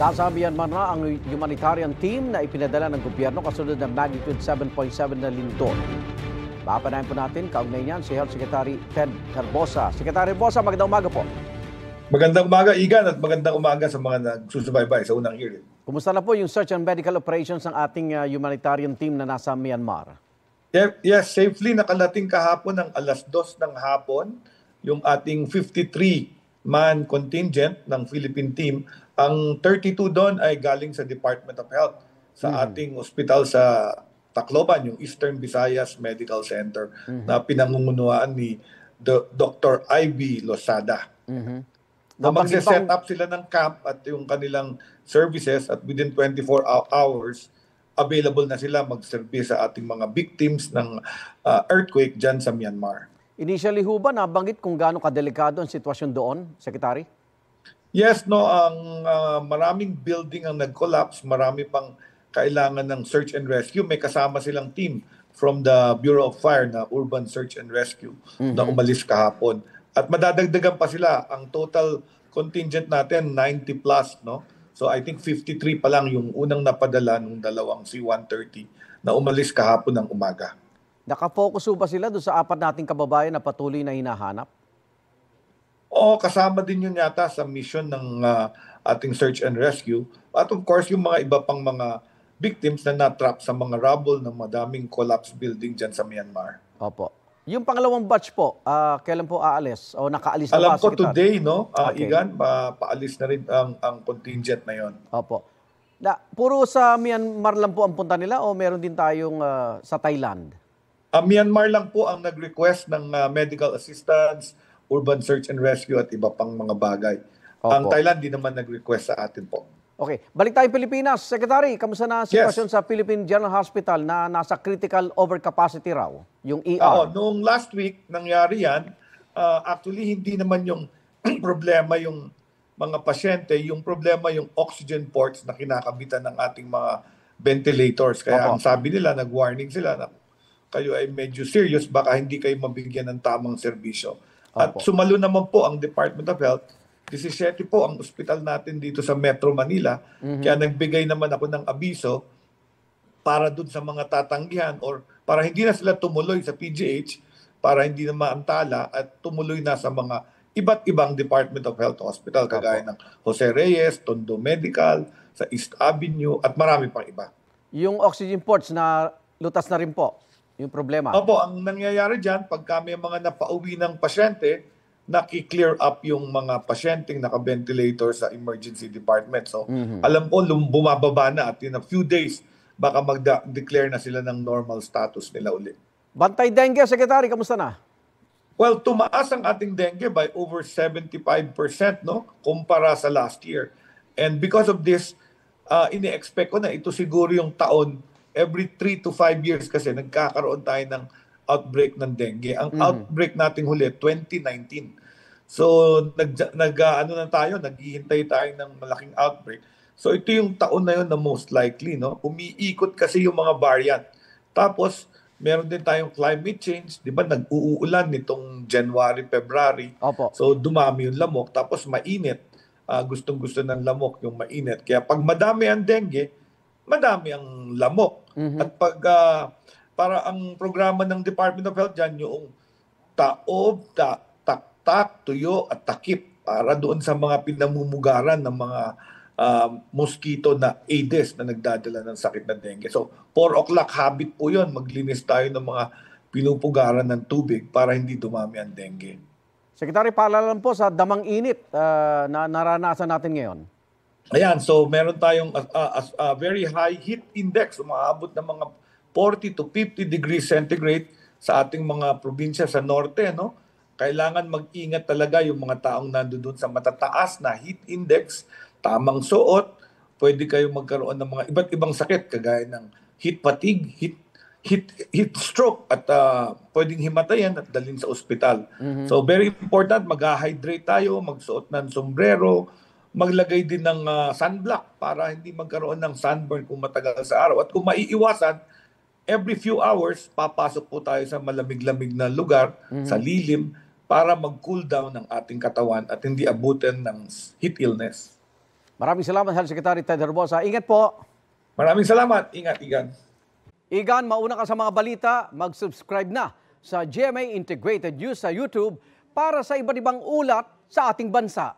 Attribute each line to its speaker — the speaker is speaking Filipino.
Speaker 1: Nasa Myanmar na ang humanitarian team na ipinadala ng gobyerno kasunod ng magnitude 7.7 na lindol. Papanayin po natin, kaugnay niyan, si Health Secretary Ted Herbosa. Secretary Herbosa, magandang umaga po.
Speaker 2: Magandang umaga, Igan, at magandang umaga sa mga nagsusubaybay sa unang hearing.
Speaker 1: Kumusta na po yung search and medical operations ng ating humanitarian team na nasa Myanmar?
Speaker 2: Yes, safely nakalating kahapon ng 2:00 ng hapon yung ating 53-man contingent ng Philippine team. Ang 32 doon ay galing sa Department of Health sa ating ospital sa Tacloban, yung Eastern Visayas Medical Center na pinangungunuan ni Dr. Ivy Losada. Na magse-set up sila ng camp at yung kanilang services at within 24 hours, available na sila mag-service sa ating mga victims ng earthquake dyan sa Myanmar.
Speaker 1: Initially ho ba nabanggit kung gaano kadelikado ang sitwasyon doon, Secretary?
Speaker 2: Yes, no, ang maraming building ang nag-collapse, marami pang kailangan ng search and rescue. May kasama silang team from the Bureau of Fire na Urban Search and Rescue na umalis kahapon. At madadagdagan pa sila. Ang total contingent natin 90 plus, no? So I think 53 pa lang yung unang napadala ng dalawang C-130 na umalis kahapon ng umaga.
Speaker 1: Nakafocus ba sila doon sa apat nating kababayan na patuloy na hinahanap?
Speaker 2: Oo, kasama din yun yata sa mission ng ating search and rescue. At of course, yung mga iba pang mga victims na natrap sa mga rubble ng madaming collapsed building dyan sa Myanmar.
Speaker 1: Opo. Yung pangalawang batch po, kailan po aalis? O nakaalis na
Speaker 2: Alam
Speaker 1: ba?
Speaker 2: ko today, no?
Speaker 1: Okay.
Speaker 2: Igan, paalis na rin ang contingent na yon.
Speaker 1: Opo. Puro sa Myanmar lang po ang punta nila o meron din tayong sa Thailand?
Speaker 2: Myanmar lang po ang nag-request ng medical assistance, urban search and rescue at iba pang mga bagay.
Speaker 1: Opo.
Speaker 2: Ang Thailand di naman nag-request sa atin po.
Speaker 1: Okay. Balik tayo Pilipinas. Secretary, kamusta na sitwasyon sa Philippine General Hospital na nasa critical overcapacity raw, yung ER?
Speaker 2: Noong last week, nangyari yan. Actually, hindi naman yung problema yung mga pasyente, yung problema yung oxygen ports na kinakabitan ng ating mga ventilators. Kaya ang sabi nila, nag-warning sila na kayo ay medyo serious, baka hindi kayo mabigyan ng tamang serbisyo. At sumalo naman po ang Department of Health. 17 po ang ospital natin dito sa Metro Manila. Kaya nagbigay naman ako ng abiso para dun sa mga tatanggihan or para hindi na sila tumuloy sa PGH, para hindi na maantala at tumuloy na sa mga iba't ibang Department of Health hospital kagaya ng Jose Reyes, Tondo Medical, sa East Avenue at marami pang iba.
Speaker 1: Yung oxygen ports na lutas na rin po, yung problema?
Speaker 2: Opo, ang nangyayari dyan, pagka may mga napauwi ng pasyente, naki-clear up yung mga pasyenteng naka-ventilator sa emergency department. So, alam ko, bumababa na at in a few days, baka mag-declare na sila ng normal status nila ulit.
Speaker 1: Bantay dengue, Secretary, kamusta na?
Speaker 2: Well, tumaas ang ating dengue by over 75%, no? Kumpara sa last year. And because of this, ini-expect ko na ito siguro yung taon, every 3 to 5 years kasi nagkakaroon tayo ng outbreak ng dengue. Ang outbreak nating huli, 2019. So, naghihintay tayo ng malaking outbreak. So, ito yung taon na yun na most likely, no? Umiikot kasi yung mga variant. Tapos, meron din tayong climate change. Di ba, nag-uulan nitong January, February.
Speaker 1: Opo.
Speaker 2: So, dumami yung lamok. Tapos, mainit. Gustong-gusto ng lamok yung mainit. Kaya pag madami ang dengue, madami ang lamok. At pag para ang programa ng Department of Health dyan, yung taob, taktak, tuyo at takip para doon sa mga pinamumugaran ng mga mosquito na Aedes na nagdadala ng sakit na dengue. So 4 o'clock habit po yun, maglinis tayo ng mga pinupugaran ng tubig para hindi dumami ang dengue.
Speaker 1: Secretary, paalala lang po sa damang init na naranasan natin ngayon.
Speaker 2: Ayan, so meron tayong very high heat index, umaabot ng mga 40 to 50 degrees centigrade sa ating mga probinsya sa norte, no? Kailangan mag-ingat talaga yung mga taong nandoon sa matataas na heat index, tamang suot, pwede kayo magkaroon ng mga iba't ibang sakit kagaya ng heat fatigue, heat stroke at pwedeng himatayan at dalhin sa ospital. So very important, mag-hydrate tayo, magsuot ng sombrero, maglagay din ng sunblock para hindi magkaroon ng sunburn kung matagal sa araw. At kung maiiwasan, every few hours, papasok po tayo sa malamig-lamig na lugar, sa lilim, para mag-cool down ng ating katawan at hindi abutin ng heat illness.
Speaker 1: Maraming salamat, Health Secretary Ted Herbosa. Ingat po.
Speaker 2: Maraming salamat. Ingat, Igan.
Speaker 1: Igan, mauna ka sa mga balita, mag-subscribe na sa GMA Integrated News sa YouTube para sa iba't ibang ulat sa ating bansa.